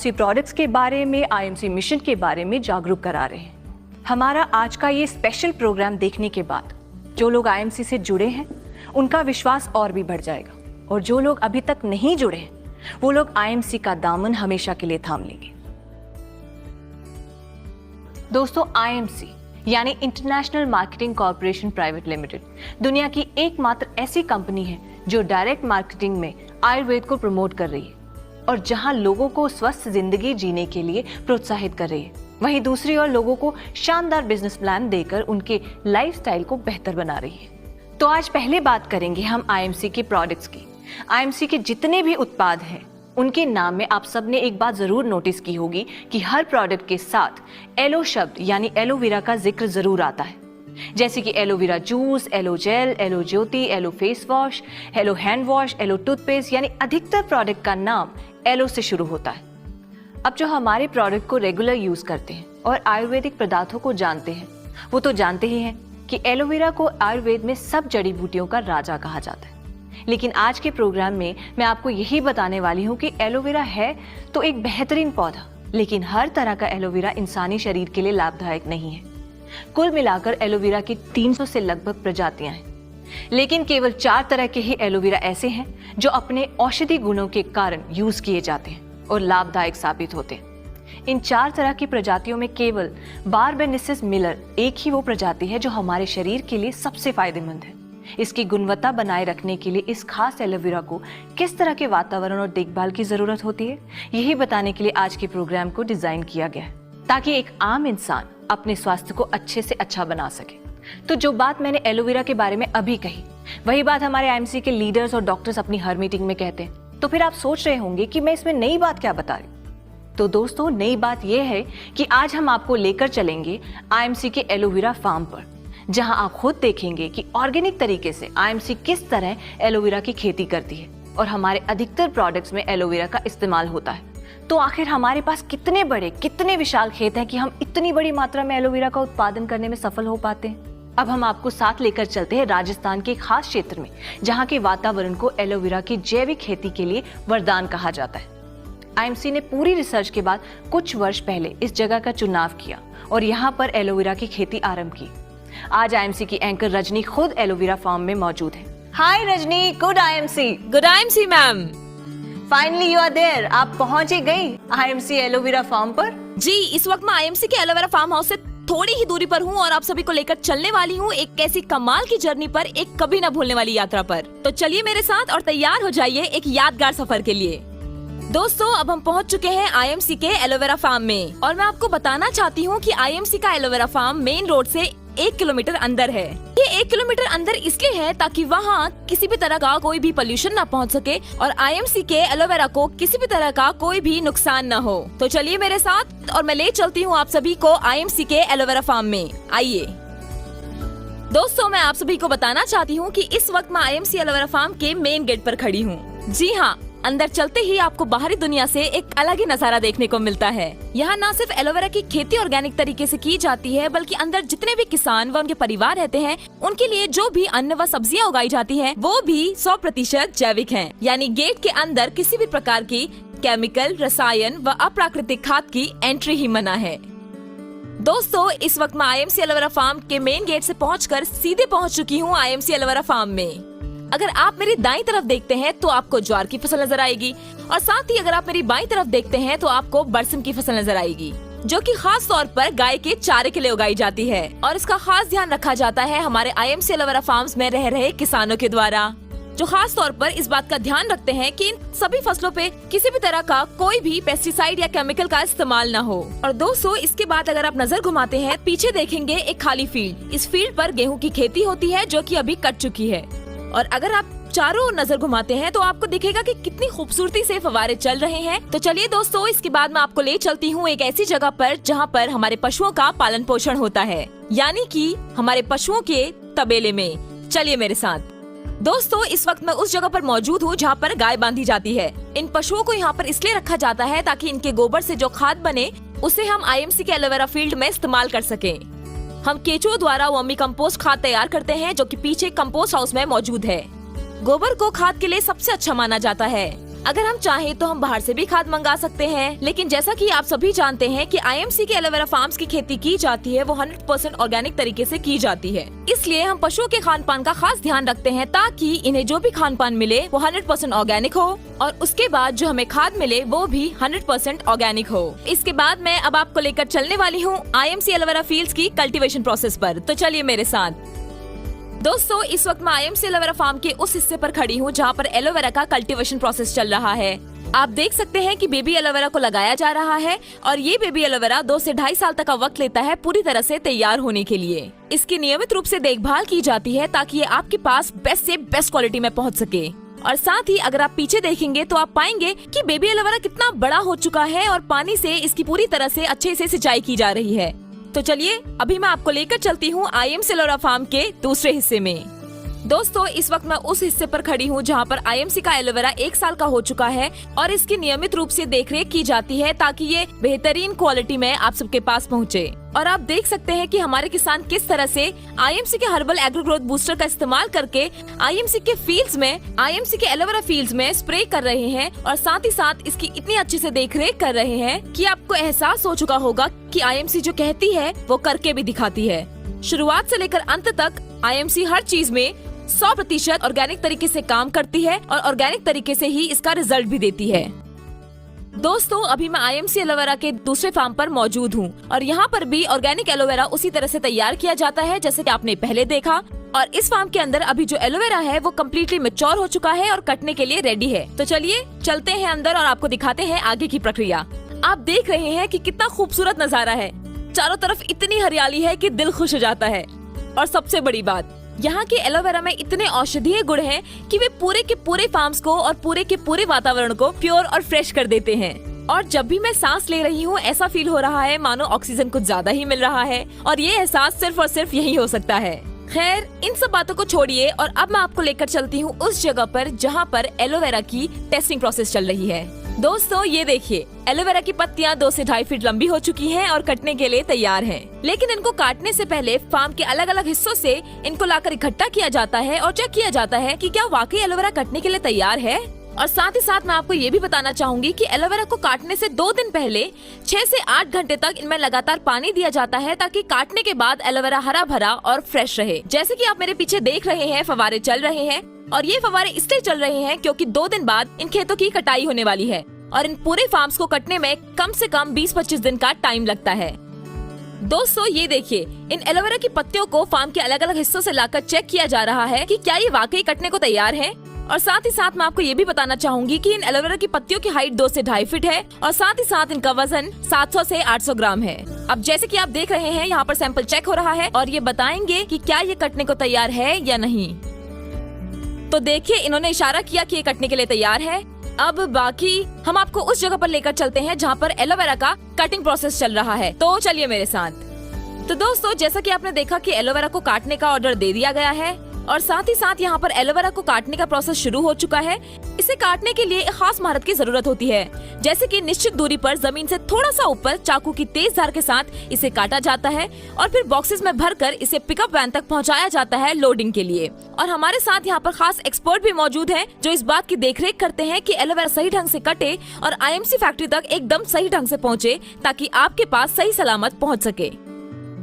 IMC products के बारे में, आईएमसी मिशन के बारे में जागरूक करा रहे हैं। हमारा आज का ये स्पेशल प्रोग्राम देखने के बाद जो लोग आईएमसी से जुड़े हैं उनका विश्वास और भी बढ़ जाएगा, और जो लोग अभी तक नहीं जुड़े हैं वो लोग आईएमसी का दामन हमेशा के लिए थाम लेंगे। दोस्तों, आईएमसी यानी international marketing corporation private limited दुनिया की एकमात्र ऐसी कंपनी है जो डायरेक्ट मार्केटिंग में आयुर्वेद को प्रमोट कर रही है और जहां लोगों को स्वस्थ जिंदगी जीने के लिए प्रोत्साहित कर रही है, वहीं दूसरी ओर लोगों को शानदार बिजनेस प्लान देकर उनके लाइफस्टाइल को बेहतर बना रही है। तो आज पहले बात करेंगे हम आईएमसी के प्रोडक्ट्स की। आईएमसी के जितने भी उत्पाद हैं उनके नाम में आप सबने एक बात जरूर नोटिस की होगी कि हर प्रोडक्ट के साथ एलो शब्द यानी एलोवेरा का जिक्र जरूर आता है, जैसे कि aloe vera juice, aloe gel, aloe Jyoti, aloe face wash, aloe hand wash, aloe toothpaste, यानी अधिकतर प्रोडक्ट का नाम एलो से शुरू होता है। अब जो हमारे प्रोडक्ट को रेगुलर यूज करते हैं और आयुर्वेदिक पदार्थों को जानते हैं वो तो जानते ही हैं कि एलोवेरा को आयुर्वेद में सब जड़ी बूटियों का राजा कहा जाता है। लेकिन आज के प्रोग्राम में मैं आपको यही बताने वाली हूँ कि एलोवेरा है तो एक बेहतरीन पौधा, लेकिन हर तरह का एलोवेरा इंसानी शरीर के लिए लाभदायक नहीं है। कुल मिलाकर एलोवेरा की 300 से लगभग प्रजातियां हैं, लेकिन केवल 4 तरह के ही एलोवेरा ऐसे हैं जो अपने औषधि गुणों के कारण यूज किए जाते हैं और लाभदायक साबित होते हैं। इन 4 तरह की प्रजातियों में केवल बारबेनिसिस मिलर एक ही वो प्रजाति है जो हमारे शरीर के लिए सबसे फायदेमंद है। इसकी गुणवत्ता बनाए रखने के लिए इस खास एलोवेरा को किस तरह के वातावरण और देखभाल की जरूरत होती है, यही बताने के लिए आज के प्रोग्राम को डिजाइन किया गया है, ताकि एक आम इंसान अपने स्वास्थ्य को अच्छे से अच्छा बना सके। तो जो बात मैंने एलोवेरा के बारे में अभी कही, वही बात हमारे आईएमसी के लीडर्स और डॉक्टर्स अपनी हर मीटिंग में कहते हैं। तो फिर आप सोच रहे होंगे कि मैं इसमें नई बात क्या बता रही। तो दोस्तों, नई बात यह है कि आज हम आपको लेकर चलेंगे आईएमसी के एलोवेरा फार्म पर, जहां आप खुद देखेंगे कि ऑर्गेनिक तरीके से आईएमसी किस तरह एलोवेरा की खेती करती है और हमारे अधिकतर प्रोडक्ट्स में एलोवेरा का इस्तेमाल होता है। तो आखिर हमारे पास कितने बड़े, कितने विशाल खेत हैं कि हम इतनी बड़ी मात्रा में एलोवेरा का उत्पादन करने में सफल हो पाते हैं। अब हम आपको साथ लेकर चलते हैं राजस्थान के एक खास क्षेत्र में, जहां के वातावरण को एलोवेरा की जैविक खेती के लिए वरदान कहा जाता है। आईएमसी ने पूरी रिसर्च के बाद कुछ वर्ष पहले इस जगह का चुनाव किया और यहाँ पर एलोवेरा की खेती आरंभ की। आज आईएमसी की एंकर रजनी खुद एलोवेरा फार्म में मौजूद है। Hi Rajni, good IMC. Good IMC ma'am. Finally you are there. आप पहुंच ही गई आईएमसी एलोवेरा फार्म पर। जी, इस वक्त मैं आईएमसी के एलोवेरा फार्म हाउस से थोड़ी ही दूरी पर हूँ और आप सभी को लेकर चलने वाली हूँ एक ऐसी कमाल की जर्नी पर, एक कभी न भूलने वाली यात्रा पर। तो चलिए मेरे साथ और तैयार हो जाइए एक यादगार सफर के लिए। दोस्तों, अब हम पहुंच चुके हैं आईएमसी के एलोवेरा फार्म में और मैं आपको बताना चाहती हूँ कि आईएमसी का एलोवेरा फार्म मेन रोड से 1 किलोमीटर अंदर है। ये 1 किलोमीटर अंदर इसलिए है ताकि वहाँ किसी भी तरह का कोई भी पोल्यूशन ना पहुँच सके और आईएमसी के एलोवेरा को किसी भी तरह का कोई भी नुकसान न हो। तो चलिए मेरे साथ और मैं ले चलती हूँ आप सभी को आईएमसी के एलोवेरा फार्म में। आइए दोस्तों, मैं आप सभी को बताना चाहती हूँ कि इस वक्त मैं आईएमसी एलोवेरा फार्म के मेन गेट पर खड़ी हूँ। जी हाँ, अंदर चलते ही आपको बाहरी दुनिया से एक अलग ही नजारा देखने को मिलता है। यहाँ न सिर्फ एलोवेरा की खेती ऑर्गेनिक तरीके से की जाती है, बल्कि अंदर जितने भी किसान व उनके परिवार रहते हैं उनके लिए जो भी अन्न व सब्जियाँ उगाई जाती हैं, वो भी 100% जैविक हैं। यानी गेट के अंदर किसी भी प्रकार की केमिकल, रसायन व अप्राकृतिक खाद की एंट्री ही मना है। दोस्तों, इस वक्त मैं आईएमसी एलोवेरा फार्म के मेन गेट से पहुंचकर सीधे पहुंच चुकी हूं आईएमसी एलोवेरा फार्म में। अगर आप मेरी दाईं तरफ देखते हैं तो आपको ज्वार की फसल नजर आएगी और साथ ही अगर आप मेरी बाईं तरफ देखते हैं तो आपको बरसिम की फसल नजर आएगी, जो कि खास तौर पर गाय के चारे के लिए उगाई जाती है और इसका खास ध्यान रखा जाता है हमारे आईएमसी एलोवेरा फार्म्स में रह रहे किसानों के द्वारा, जो खास तौर पर इस बात का ध्यान रखते हैं कि इन सभी फसलों पे किसी भी तरह का कोई भी पेस्टिसाइड या केमिकल का इस्तेमाल न हो। और दोस्तों, इसके बाद अगर आप नजर घुमाते हैं, पीछे देखेंगे एक खाली फील्ड। इस फील्ड पर गेहूं की खेती होती है जो कि अभी कट चुकी है। और अगर आप चारों ओर नजर घुमाते हैं तो आपको दिखेगा कि कितनी खूबसूरती से फव्वारे चल रहे हैं। तो चलिए दोस्तों, इसके बाद मैं आपको ले चलती हूँ एक ऐसी जगह पर जहाँ पर हमारे पशुओं का पालन पोषण होता है, यानी कि हमारे पशुओं के तबेले में। चलिए मेरे साथ। दोस्तों, इस वक्त मैं उस जगह पर मौजूद हूँ जहाँ पर गाय बांधी जाती है। इन पशुओं को यहाँ पर इसलिए रखा जाता है ताकि इनके गोबर से जो खाद बने उसे हम आईएमसी के एलोवेरा फील्ड में इस्तेमाल कर सकें। हम केचुओं द्वारा वर्मी कंपोस्ट खाद तैयार करते हैं, जो कि पीछे कंपोस्ट हाउस में मौजूद है। गोबर को खाद के लिए सबसे अच्छा माना जाता है। अगर हम चाहें तो हम बाहर से भी खाद मंगा सकते हैं, लेकिन जैसा कि आप सभी जानते हैं कि आईएमसी के एलोवेरा फार्म्स की खेती की जाती है वो 100% ऑर्गेनिक तरीके से की जाती है। इसलिए हम पशुओं के खान पान का खास ध्यान रखते हैं ताकि इन्हें जो भी खान पान मिले वो 100% ऑर्गेनिक हो और उसके बाद जो हमें खाद मिले वो भी 100% ऑर्गेनिक हो। इसके बाद मैं अब आपको लेकर चलने वाली हूँ आईएमसी एलोवेरा फील्ड्स की कल्टीवेशन प्रोसेस पर, तो चलिए मेरे साथ। दोस्तों, इस वक्त मैं आईएमसी एलोवेरा फार्म के उस हिस्से पर खड़ी हूँ जहाँ पर एलोवेरा का कल्टीवेशन प्रोसेस चल रहा है। आप देख सकते हैं कि बेबी एलोवेरा को लगाया जा रहा है और ये बेबी एलोवेरा 2 से 2.5 साल तक का वक्त लेता है पूरी तरह से तैयार होने के लिए। इसकी नियमित रूप से देखभाल की जाती है ताकि ये आपके पास बेस्ट से बेस्ट क्वालिटी में पहुँच सके। और साथ ही अगर आप पीछे देखेंगे तो आप पाएंगे कि बेबी एलोवेरा कितना बड़ा हो चुका है और पानी से इसकी पूरी तरह से अच्छे से सिंचाई की जा रही है। तो चलिए अभी मैं आपको लेकर चलती हूँ आईएमसी एलोवेरा फार्म के दूसरे हिस्से में। दोस्तों, इस वक्त मैं उस हिस्से पर खड़ी हूँ जहाँ पर आईएमसी का एलोवेरा 1 साल का हो चुका है और इसकी नियमित रूप से देखरेख की जाती है ताकि ये बेहतरीन क्वालिटी में आप सबके पास पहुँचे। और आप देख सकते हैं कि हमारे किसान किस तरह से आईएमसी के हर्बल एग्रो ग्रोथ बूस्टर का इस्तेमाल करके आईएमसी के एलोवेरा फील्ड्स में स्प्रे कर रहे हैं और साथ ही साथ इसकी इतनी अच्छे से देखरेख कर रहे हैं कि आपको एहसास हो चुका होगा कि आईएमसी जो कहती है वो करके भी दिखाती है। शुरुआत से लेकर अंत तक आईएमसी हर चीज में 100% ऑर्गेनिक तरीके से काम करती है और ऑर्गेनिक तरीके से ही इसका रिजल्ट भी देती है। दोस्तों, अभी मैं आईएमसी एलोवेरा के दूसरे फार्म पर मौजूद हूँ और यहाँ पर भी ऑर्गेनिक एलोवेरा उसी तरह से तैयार किया जाता है जैसे कि आपने पहले देखा। और इस फार्म के अंदर अभी जो एलोवेरा है वो कम्प्लीटली मैच्योर हो चुका है और कटने के लिए रेडी है। तो चलिए चलते हैं अंदर और आपको दिखाते हैं आगे की प्रक्रिया। आप देख रहे हैं कि कितना खूबसूरत नजारा है, चारों तरफ इतनी हरियाली है कि दिल खुश हो जाता है। और सबसे बड़ी बात, यहाँ के एलोवेरा में इतने औषधीय गुण हैं कि वे पूरे के पूरे फार्म्स को और पूरे के पूरे वातावरण को प्योर और फ्रेश कर देते हैं। और जब भी मैं सांस ले रही हूँ ऐसा फील हो रहा है मानो ऑक्सीजन कुछ ज्यादा ही मिल रहा है और ये एहसास सिर्फ और सिर्फ यही हो सकता है। खैर, इन सब बातों को छोड़िए और अब मैं आपको लेकर चलती हूँ उस जगह पर जहाँ पर एलोवेरा की टेस्टिंग प्रोसेस चल रही है। दोस्तों, ये देखिए, एलोवेरा की पत्तियां 2 से 2.5 फीट लंबी हो चुकी हैं और कटने के लिए तैयार हैं। लेकिन इनको काटने से पहले फार्म के अलग अलग हिस्सों से इनको लाकर इकट्ठा किया जाता है और चेक किया जाता है कि क्या वाकई एलोवेरा कटने के लिए तैयार है। और साथ ही साथ मैं आपको ये भी बताना चाहूंगी कि एलोवेरा को काटने से 2 दिन पहले 6 से 8 घंटे तक इनमें लगातार पानी दिया जाता है ताकि काटने के बाद एलोवेरा हरा भरा और फ्रेश रहे। जैसे कि आप मेरे पीछे देख रहे हैं, फव्वारे चल रहे हैं और ये फव्वारे इसलिए चल रहे हैं क्योंकि 2 दिन बाद इन खेतों की कटाई होने वाली है और इन पूरे फार्म्स को कटने में कम से कम 20-25 दिन का टाइम लगता है। दोस्तों, ये देखिए, इन एलोवेरा की पत्तियों को फार्म के अलग अलग हिस्सों से लाकर चेक किया जा रहा है कि क्या ये वाकई कटने को तैयार है। और साथ ही साथ मैं आपको ये भी बताना चाहूंगी कि इन एलोवेरा की पत्तियों की हाइट 2 से 2.5 फीट है और साथ ही साथ इनका वजन 700 से 800 ग्राम है। अब जैसे कि आप देख रहे हैं, यहाँ पर सैंपल चेक हो रहा है और ये बताएंगे कि क्या ये कटने को तैयार है या नहीं। तो देखिए, इन्होंने इशारा किया कि ये कटने के लिए तैयार है। अब बाकी हम आपको उस जगह पर लेकर चलते हैं जहाँ पर एलोवेरा का कटिंग प्रोसेस चल रहा है। तो चलिए मेरे साथ। तो दोस्तों, जैसा कि आपने देखा कि एलोवेरा को काटने का ऑर्डर दे दिया गया है और साथ ही साथ यहाँ पर एलोवेरा को काटने का प्रोसेस शुरू हो चुका है। इसे काटने के लिए एक खास महारत की जरूरत होती है, जैसे कि निश्चित दूरी पर जमीन से थोड़ा सा ऊपर चाकू की तेज धार के साथ इसे काटा जाता है और फिर बॉक्सेस में भरकर इसे पिकअप वैन तक पहुँचाया जाता है लोडिंग के लिए। और हमारे साथ यहाँ पर खास एक्सपर्ट भी मौजूद हैं जो इस बात की देखरेख करते हैं कि एलोवेरा सही ढंग से कटे और आईएमसी फैक्ट्री तक एकदम सही ढंग से पहुँचे ताकि आपके पास सही सलामत पहुँच सके।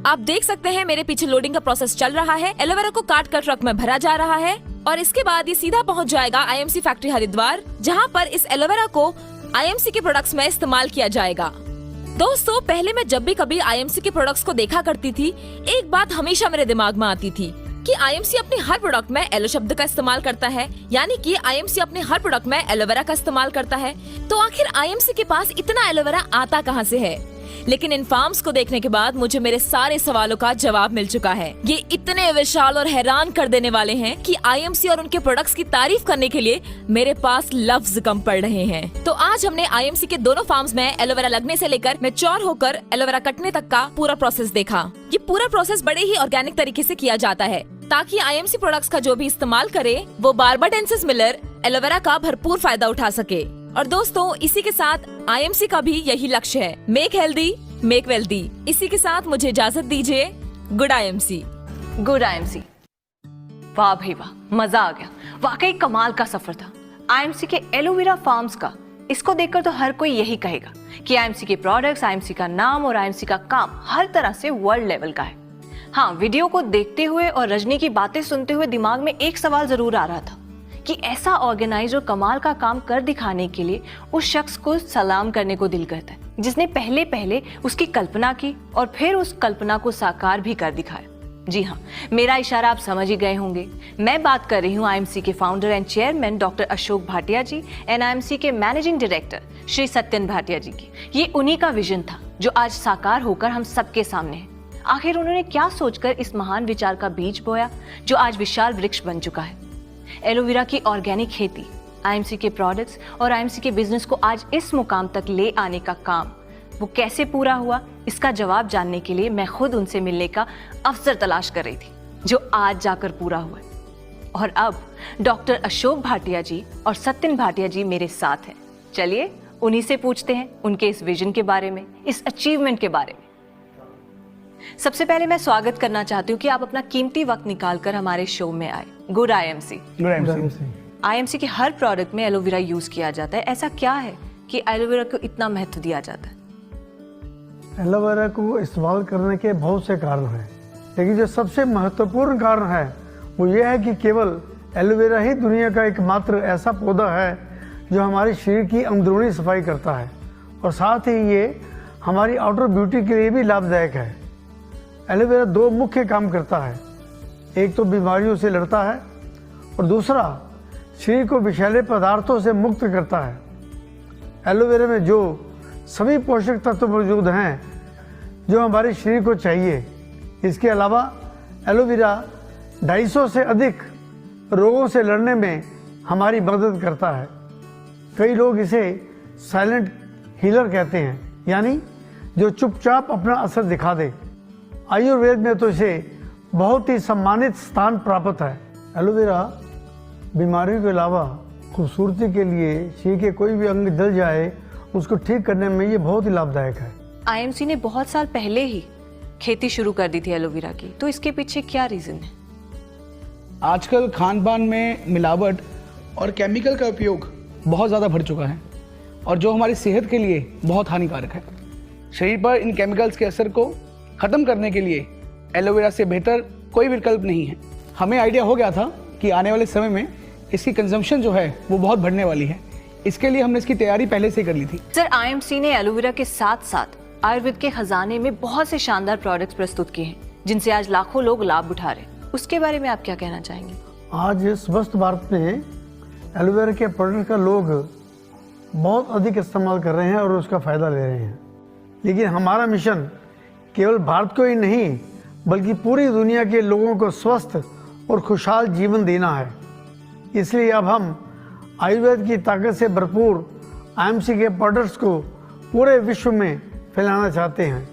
आप देख सकते हैं मेरे पीछे लोडिंग का प्रोसेस चल रहा है। एलोवेरा को काट कर ट्रक में भरा जा रहा है और इसके बाद ये सीधा पहुंच जाएगा आईएमसी फैक्ट्री हरिद्वार, जहां पर इस एलोवेरा को आईएमसी के प्रोडक्ट्स में इस्तेमाल किया जाएगा। दोस्तों, पहले मैं जब भी कभी आईएमसी के प्रोडक्ट्स को देखा करती थी, एक बात हमेशा मेरे दिमाग में आती थी कि आईएमसी अपने हर प्रोडक्ट में एलो शब्द का इस्तेमाल करता है, यानी कि आईएमसी अपने हर प्रोडक्ट में एलोवेरा का इस्तेमाल करता है। तो आखिर आईएमसी के पास इतना एलोवेरा आता कहां से है? लेकिन इन फार्म्स को देखने के बाद मुझे मेरे सारे सवालों का जवाब मिल चुका है। ये इतने विशाल और हैरान कर देने वाले हैं कि आईएमसी और उनके प्रोडक्ट्स की तारीफ करने के लिए मेरे पास लफ्ज कम पड़ रहे हैं। तो आज हमने आईएमसी के दोनों फार्म्स में एलोवेरा लगने से लेकर मैच्योर होकर एलोवेरा कटने तक का पूरा प्रोसेस देखा। ये पूरा प्रोसेस बड़े ही ऑर्गेनिक तरीके से किया जाता है ताकि आईएमसी प्रोडक्ट्स का जो भी इस्तेमाल करे वो बार्बाडेंसिस मिलर एलोवेरा का भरपूर फायदा उठा सके। और दोस्तों, इसी के साथ आईएमसी का भी यही लक्ष्य है, मेक हेल्दी मेक वेल्दी। इसी के साथ मुझे इजाजत दीजिए। Good IMC. Good IMC. वाह भाई वाह, मजा आ गया। वाकई कमाल का सफर था। आईएमसी के एलोवेरा फार्म्स का, इसको देखकर तो हर कोई यही कहेगा कि आईएमसी के प्रोडक्ट्स, आईएमसी का नाम और आईएमसी का काम हर तरह से वर्ल्ड लेवल का है। हाँ, वीडियो को देखते हुए और रजनी की बातें सुनते हुए दिमाग में एक सवाल जरूर आ रहा था कि ऐसा ऑर्गेनाइज और कमाल का काम कर दिखाने के लिए उस शख्स को सलाम करने को दिल करता है, जिसने पहले पहले उसकी कल्पना की और फिर उस कल्पना को साकार भी कर दिखाया। जी हाँ, मेरा इशारा आप समझ ही गए होंगे। मैं बात कर रही हूँ आईएमसी के founder and chairman doctor Ashok Bhatia ji and IMC के मैनेजिंग डायरेक्टर श्री सत्यन भाटिया जी की। ये उन्हीं का विजन था जो आज साकार होकर हम सबके सामने है। आखिर उन्होंने क्या सोचकर इस महान विचार का बीज बोया जो आज विशाल वृक्ष बन चुका है। एलोवेरा की ऑर्गेनिक खेती, आईएमसी के प्रोडक्ट्स और आईएमसी के बिजनेस को आज इस मुकाम तक ले आने का काम वो कैसे पूरा हुआ, इसका जवाब जानने के लिए मैं खुद उनसे मिलने का अवसर तलाश कर रही थी, जो आज जाकर पूरा हुआ है। और अब डॉक्टर अशोक भाटिया जी और सत्यन भाटिया जी मेरे साथ हैं। चलिए उन्हीं से पूछते हैं उनके इस विजन के बारे में, इस अचीवमेंट के बारे में। सबसे पहले मैं स्वागत करना चाहती हूँ कि आप अपना कीमती वक्त निकालकर हमारे शो में आए। Good IMC. आईएमसी के हर प्रोडक्ट में एलोवेरा यूज किया जाता है। ऐसा क्या है कि एलोवेरा को इतना महत्व दिया जाता है? एलोवेरा को इस्तेमाल करने के बहुत से कारण हैं, लेकिन जो सबसे महत्वपूर्ण कारण है वो ये है कि केवल एलोवेरा ही दुनिया का एकमात्र ऐसा पौधा है जो हमारे शरीर की अंदरूनी सफाई करता है और साथ ही ये हमारी आउटर ब्यूटी के लिए भी लाभदायक है। एलोवेरा दो मुख्य काम करता है, एक तो बीमारियों से लड़ता है और दूसरा शरीर को विषैले पदार्थों से मुक्त करता है। एलोवेरा में जो सभी पोषक तत्व मौजूद हैं जो हमारे शरीर को चाहिए। इसके अलावा एलोवेरा 250 से अधिक रोगों से लड़ने में हमारी मदद करता है। कई लोग इसे साइलेंट हीलर कहते हैं, यानी जो चुपचाप अपना असर दिखा दे। आयुर्वेद में तो इसे बहुत ही सम्मानित स्थान प्राप्त है। एलोवेरा बीमारियों के अलावा खूबसूरती के लिए शरीर के कोई भी अंग जल जाए उसको ठीक करने में ये बहुत ही लाभदायक है। आईएमसी ने बहुत साल पहले ही खेती शुरू कर दी थी एलोवेरा की, तो इसके पीछे क्या रीजन है? आजकल खान पान में मिलावट और केमिकल का उपयोग बहुत ज़्यादा बढ़ चुका है और जो हमारी सेहत के लिए बहुत हानिकारक है। शरीर पर इन केमिकल्स के असर को ख़त्म करने के लिए एलोवेरा से बेहतर कोई विकल्प नहीं है। हमें आइडिया हो गया था कि आने वाले समय में इसकी कंजम्पशन जो है वो बहुत बढ़ने वाली है। इसके लिए हमने इसकी तैयारी पहले से कर ली थी। सर, आईएमसी ने एलोवेरा के साथ साथ आयुर्वेद के खजाने में बहुत से शानदार प्रोडक्ट्स प्रस्तुत किए हैं जिनसे आज लाखों लोग लाभ उठा रहे हैं। उसके बारे में आप क्या कहना चाहेंगे? आज स्वस्थ भारत में एलोवेरा के प्रोडक्ट का लोग बहुत अधिक इस्तेमाल कर रहे हैं और उसका फ़ायदा ले रहे हैं, लेकिन हमारा मिशन केवल भारत को ही नहीं बल्कि पूरी दुनिया के लोगों को स्वस्थ और खुशहाल जीवन देना है। इसलिए अब हम आयुर्वेद की ताकत से भरपूर आईएमसी के प्रोडक्ट्स को पूरे विश्व में फैलाना चाहते हैं।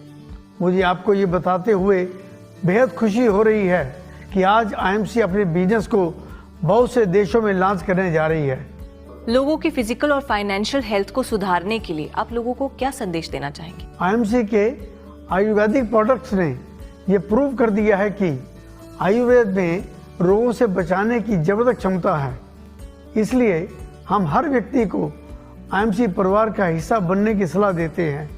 मुझे आपको ये बताते हुए बेहद खुशी हो रही है कि आज आईएमसी अपने बिजनेस को बहुत से देशों में लॉन्च करने जा रही है। लोगों की फिजिकल और फाइनेंशियल हेल्थ को सुधारने के लिए आप लोगों को क्या संदेश देना चाहेंगे? आईएमसी के आयुर्वेदिक प्रोडक्ट्स ने ये प्रूव कर दिया है कि आयुर्वेद में रोगों से बचाने की जबरदस्त क्षमता है। इसलिए हम हर व्यक्ति को आईएमसी परिवार का हिस्सा बनने की सलाह देते हैं।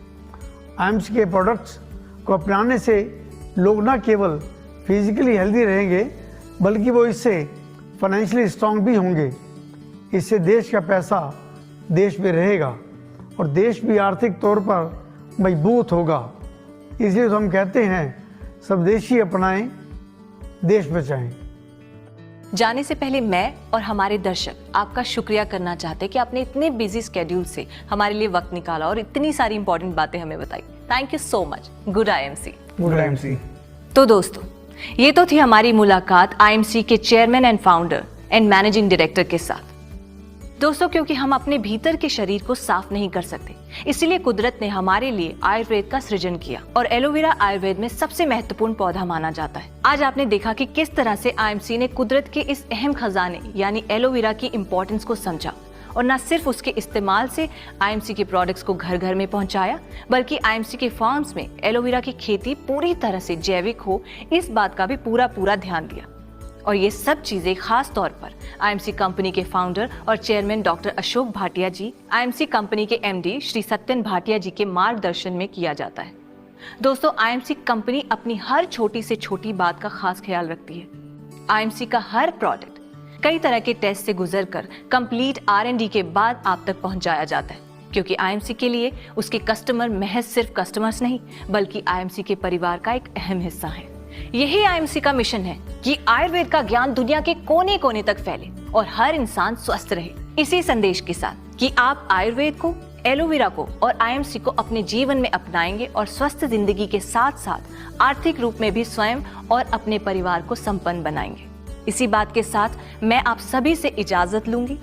आईएमसी के प्रोडक्ट्स को अपनाने से लोग न केवल फिजिकली हेल्दी रहेंगे बल्कि वो इससे फाइनेंशियली स्ट्रांग भी होंगे। इससे देश का पैसा देश में रहेगा और देश भी आर्थिक तौर पर मजबूत होगा। इसलिए तो हम कहते हैं स्वदेशी अपनाएं, देश बचाएं। जाने से पहले मैं और हमारे दर्शक आपका शुक्रिया करना चाहते हैं कि आपने इतने बिजी स्केड्यूल से हमारे लिए वक्त निकाला और इतनी सारी इंपॉर्टेंट बातें हमें बताई। Thank you so much. Good IMC. Good IMC. तो दोस्तों, ये तो थी हमारी मुलाकात आईएमसी के chairman and founder and managing director के साथ। दोस्तों, क्योंकि हम अपने भीतर के शरीर को साफ नहीं कर सकते, इसीलिए कुदरत ने हमारे लिए आयुर्वेद का सृजन किया और एलोवेरा आयुर्वेद में सबसे महत्वपूर्ण पौधा माना जाता है। आज आपने देखा कि किस तरह से आईएमसी ने कुदरत के इस अहम खजाने यानी एलोवेरा की इम्पोर्टेंस को समझा और न सिर्फ उसके इस्तेमाल से आईएमसी के प्रोडक्ट्स को घर घर में पहुंचाया, बल्कि आईएमसी के फार्म्स में एलोवेरा की खेती पूरी तरह से जैविक हो, इस बात का भी पूरा ध्यान दिया। और ये सब चीजें खास तौर पर आईएमसी कंपनी के फाउंडर और चेयरमैन डॉक्टर अशोक भाटिया जी, आईएमसी कंपनी के एमडी श्री सत्यन भाटिया जी के मार्गदर्शन में किया जाता है। दोस्तों, आईएमसी कंपनी अपनी हर छोटी से छोटी बात का खास ख्याल रखती है। आईएमसी का हर प्रोडक्ट कई तरह के टेस्ट से गुजरकर कंप्लीट R&D के बाद आप तक पहुंचाया जाता है, क्योंकि आईएमसी के लिए उसके कस्टमर महज सिर्फ कस्टमर्स नहीं बल्कि आईएमसी के परिवार का एक अहम हिस्सा है। यही आईएमसी का मिशन है कि आयुर्वेद का ज्ञान दुनिया के कोने कोने तक फैले और हर इंसान स्वस्थ रहे। इसी संदेश के साथ कि आप आयुर्वेद को, एलोवेरा को और आईएमसी को अपने जीवन में अपनाएंगे और स्वस्थ जिंदगी के साथ साथ आर्थिक रूप में भी स्वयं और अपने परिवार को संपन्न बनाएंगे। इसी बात के साथ मैं आप सभी से इजाजत लूंगी।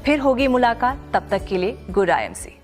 फिर होगी मुलाकात, तब तक के लिए गुड आईएमसी।